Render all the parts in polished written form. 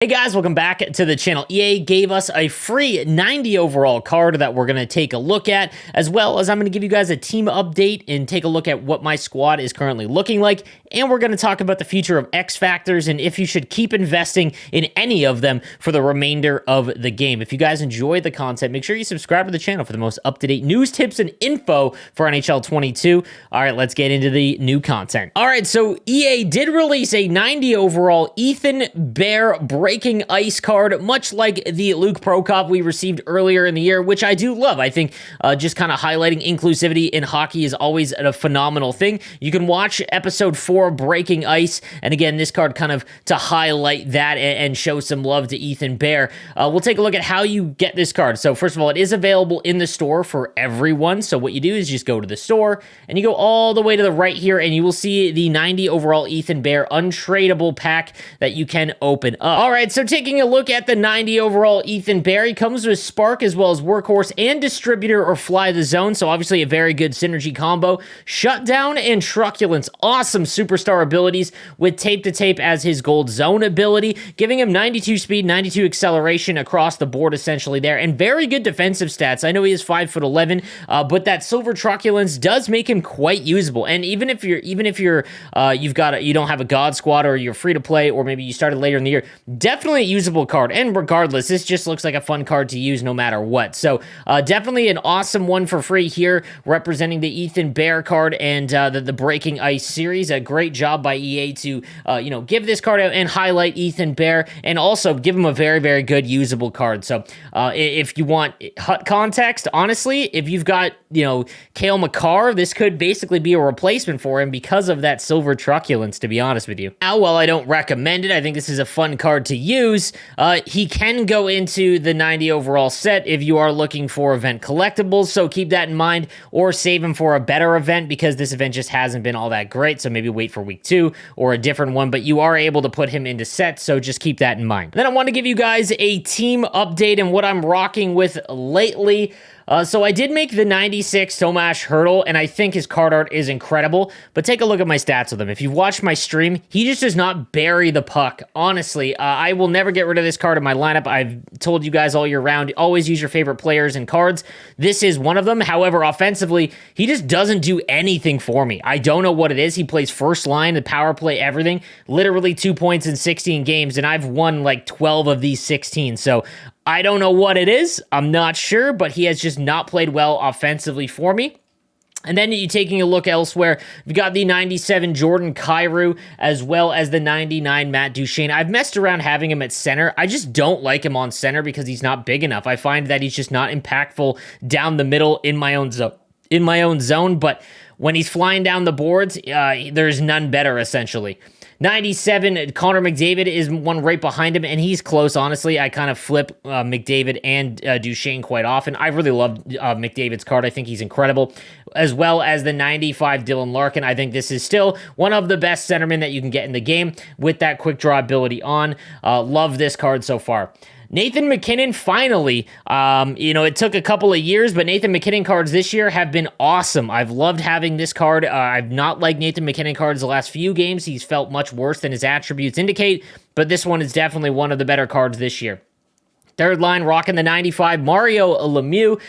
Hey guys, welcome back to the channel. EA gave us a free 90 overall card that we're going to take a look at, as well as I'm going to give you guys a team update and take a look at what my squad is currently looking like, and we're going to talk about the future of X Factors and if you should keep investing in any of them for the remainder of the game. If you guys enjoyed the content, make sure you subscribe to the channel for the most up-to-date news, tips, and info for NHL 22. All right, let's get into the new content. All right, so EA did release a 90 overall Ethan Bear Breaking Ice card, much like the Luke Prokop we received earlier in the year, which I do love. I think just kind of highlighting inclusivity in hockey is always a phenomenal thing. You can watch episode 4, Breaking Ice, and again, this card kind of to highlight that and show some love to Ethan Bear. We'll take a look at how you get this card. So first of all, it is available in the store for everyone. So what you do is just go to the store and you go all the way to the right here and you will see the 90 overall Ethan Bear untradeable pack that you can open up. All right, so taking a look at the 90 overall Ethan Bear, he comes with Spark as well as Workhorse and Distributor or Fly the Zone, so obviously a very good synergy combo. Shutdown and Truculence, awesome superstar abilities with Tape to Tape as his gold zone ability, giving him 92 speed, 92 acceleration across the board essentially there, and very good defensive stats. I know he is 5'11", but that Silver Truculence does make him quite usable. And even if you don't have a God Squad or you're free to play, or maybe you started later in the year, definitely a usable card. And regardless, this just looks like a fun card to use no matter what. So definitely an awesome one for free here, representing the Ethan Bear card and the Breaking Ice series. A great job by EA to give this card out and highlight Ethan Bear, and also give him a very, very good usable card. So if you want HUT context, honestly, if you've got Cale Makar, this could basically be a replacement for him because of that Silver Truculence, to be honest with you. Now, while I don't recommend it, I think this is a fun card to use. He can go into the 90 overall set if you are looking for event collectibles, so keep that in mind, or save him for a better event because this event just hasn't been all that great, so maybe wait for week 2 or a different one, but you are able to put him into sets, so just keep that in mind. Then I want to give you guys a team update and what I'm rocking with lately. So I did make the 96 Tomas Hertl, and I think his card art is incredible, but take a look at my stats with him. If you've watched my stream, he just does not bury the puck. Honestly, I will never get rid of this card in my lineup. I've told you guys all year round, always use your favorite players and cards. This is one of them. However, offensively, he just doesn't do anything for me. I don't know what it is. He plays first line, the power play, everything. Literally 2 points in 16 games, and I've won like 12 of these 16, so I don't know what it is. I'm not sure, but he has just not played well offensively for me. And then you taking a look elsewhere, we've got the 97 Jordan Kyrou, as well as the 99 Matt Duchene. I've messed around having him at center. I just don't like him on center because he's not big enough. I find that he's just not impactful down the middle in my own zone. But when he's flying down the boards, there's none better, essentially. 97, Connor McDavid is one right behind him, and he's close, honestly. I kind of flip McDavid and Duchene quite often. I really love McDavid's card. I think he's incredible. As well as the 95 Dylan Larkin. I think this is still one of the best centermen that you can get in the game with that quick draw ability on. Love this card so far. Nathan MacKinnon, finally, it took a couple of years, but Nathan MacKinnon cards this year have been awesome. I've loved having this card. I've not liked Nathan MacKinnon cards the last few games. He's felt much worse than his attributes indicate, but this one is definitely one of the better cards this year. Third line, rocking the 95, Mario Lemieux,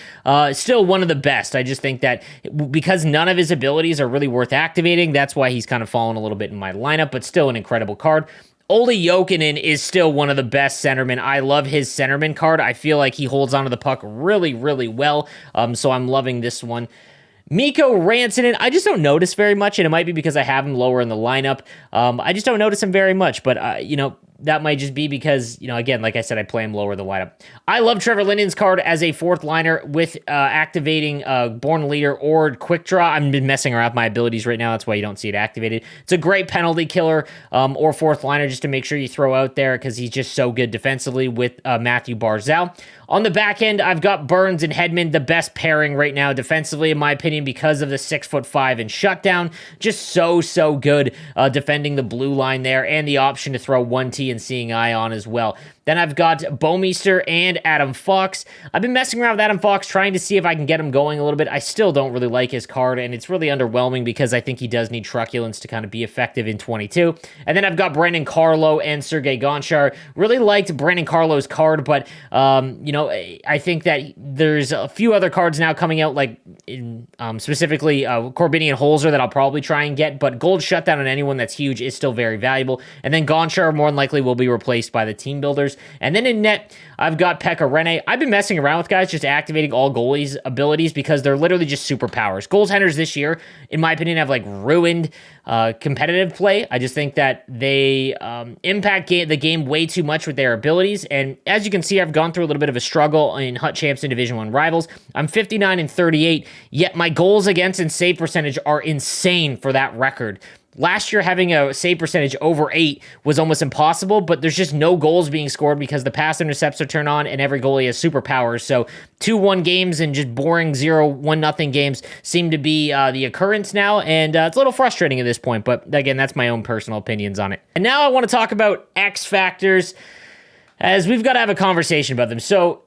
still one of the best. I just think that because none of his abilities are really worth activating, that's why he's kind of fallen a little bit in my lineup, but still an incredible card. Olli Jokinen is still one of the best centermen. I love his centerman card. I feel like he holds onto the puck really, really well, so I'm loving this one. Mikko Rantanen, I just don't notice very much, and it might be because I have him lower in the lineup. I just don't notice him very much, but, that might just be because, again, like I said, I play him lower in the lineup. I love Trevor Linden's card as a fourth liner with activating Born Leader or Quick Draw. I've been messing around with my abilities right now. That's why you don't see it activated. It's a great penalty killer or fourth liner just to make sure you throw out there because he's just so good defensively with Matthew Barzal. On the back end, I've got Burns and Hedman, the best pairing right now defensively, in my opinion, because of the 6'5" and shutdown. Just so good defending the blue line there, and the option to throw 1T and Seeing Eye on as well. Then I've got Bouwmeester and Adam Fox. I've been messing around with Adam Fox, trying to see if I can get him going a little bit. I still don't really like his card, and it's really underwhelming because I think he does need truculence to kind of be effective in 22. And then I've got Brandon Carlo and Sergei Gonchar. Really liked Brandon Carlo's card, but, I think that there's a few other cards now coming out, like specifically Corbinian Holzer that I'll probably try and get, but Gold Shutdown on anyone that's huge is still very valuable. And then Gonchar more than likely will be replaced by the Team Builders. And then in net, I've got Pekka Rinne. I've been messing around with guys just activating all goalies' abilities because they're literally just superpowers. Goaltenders this year, in my opinion, have ruined competitive play. I just think that they impact the game way too much with their abilities. And as you can see, I've gone through a little bit of a struggle in Hut Champs and Division 1 rivals. I'm 59-38, yet my goals against and save percentage are insane for that record. Last year, having a save percentage over 8 was almost impossible, but there's just no goals being scored because the pass intercepts are turned on and every goalie has superpowers. So 2-1 games and just boring 0-1-0 games seem to be the occurrence now, and it's a little frustrating at this point, but again, that's my own personal opinions on it. And now I want to talk about X Factors, as we've got to have a conversation about them. So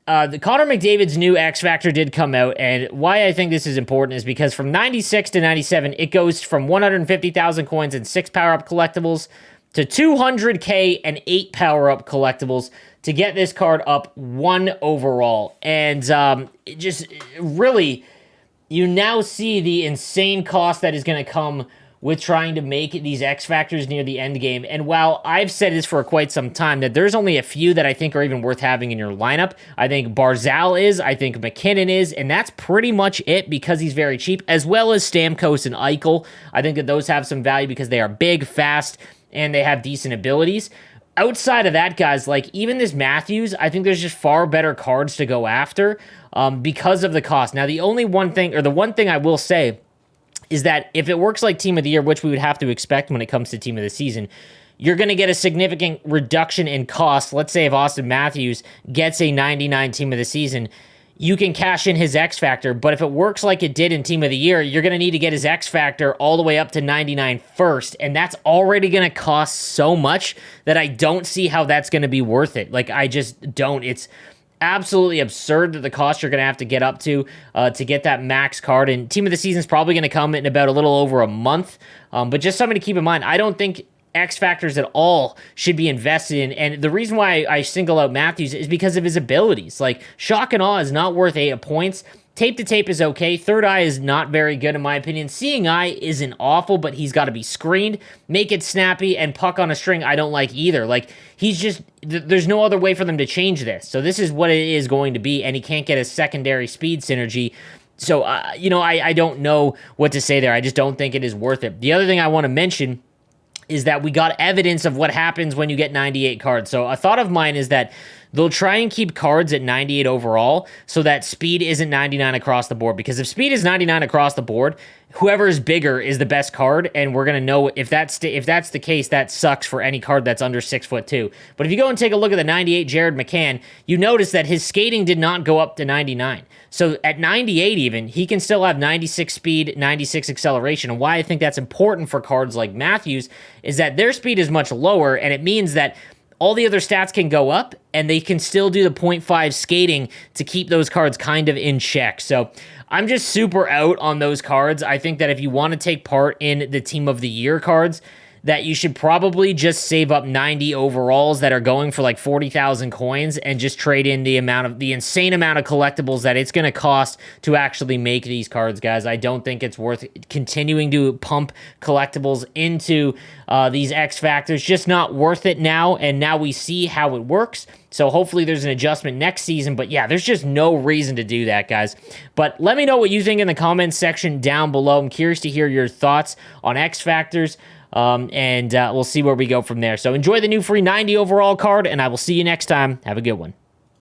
the Connor McDavid's new X Factor did come out, and why I think this is important is because from 96 to 97, it goes from 150,000 coins and 6 power-up collectibles to 200K and 8 power-up collectibles to get this card up 1 overall. And it just really, you now see the insane cost that is going to come with trying to make these X Factors near the end game. And while I've said this for quite some time, that there's only a few that I think are even worth having in your lineup. I think Barzal is, I think McKinnon is, and that's pretty much it because he's very cheap, as well as Stamkos and Eichel. I think that those have some value because they are big, fast, and they have decent abilities. Outside of that, guys, even this Matthews, I think there's just far better cards to go after because of the cost. Now, the one thing I will say is that if it works like Team of the Year, which we would have to expect when it comes to Team of the Season, you're going to get a significant reduction in cost. Let's say if Austin Matthews gets a 99 Team of the Season, you can cash in his X Factor, but if it works like it did in Team of the Year, you're going to need to get his X Factor all the way up to 99 first, and that's already going to cost so much that I don't see how that's going to be worth it. I just don't. It's absolutely absurd that the cost you're going to have to get up to get that max card. And Team of the Season is probably going to come in about a little over a month. But just something to keep in mind, I don't think X Factors at all should be invested in. And the reason why I single out Matthews is because of his abilities. Shock and Awe is not worth 8 points. Tape to Tape is okay. Third Eye is not very good in my opinion. Seeing Eye isn't awful, but he's got to be screened. Make It Snappy and Puck on a String I don't like either. He's just, there's no other way for them to change this. So this is what it is going to be, and he can't get a secondary speed synergy. So, I don't know what to say there. I just don't think it is worth it. The other thing I want to mention is that we got evidence of what happens when you get 98 cards. So a thought of mine is that they'll try and keep cards at 98 overall so that speed isn't 99 across the board. Because if speed is 99 across the board, whoever is bigger is the best card, and we're going to know if that's the case, that sucks for any card that's under 6'2". But if you go and take a look at the 98 Jared McCann, you notice that his skating did not go up to 99. So at 98 even, he can still have 96 speed, 96 acceleration. And why I think that's important for cards like Matthews is that their speed is much lower, and it means that all the other stats can go up, and they can still do the 0.5 skating to keep those cards kind of in check. So I'm just super out on those cards. I think that if you want to take part in the Team of the Year cards, that you should probably just save up 90 overalls that are going for 40,000 coins and just trade in the insane amount of collectibles that it's going to cost to actually make these cards, guys. I don't think it's worth continuing to pump collectibles into these X Factors. Just not worth it now, and now we see how it works. So hopefully there's an adjustment next season. But yeah, there's just no reason to do that, guys. But let me know what you think in the comments section down below. I'm curious to hear your thoughts on X Factors. And we'll see where we go from there. So enjoy the new free 90 overall card, and I will see you next time. Have a good one.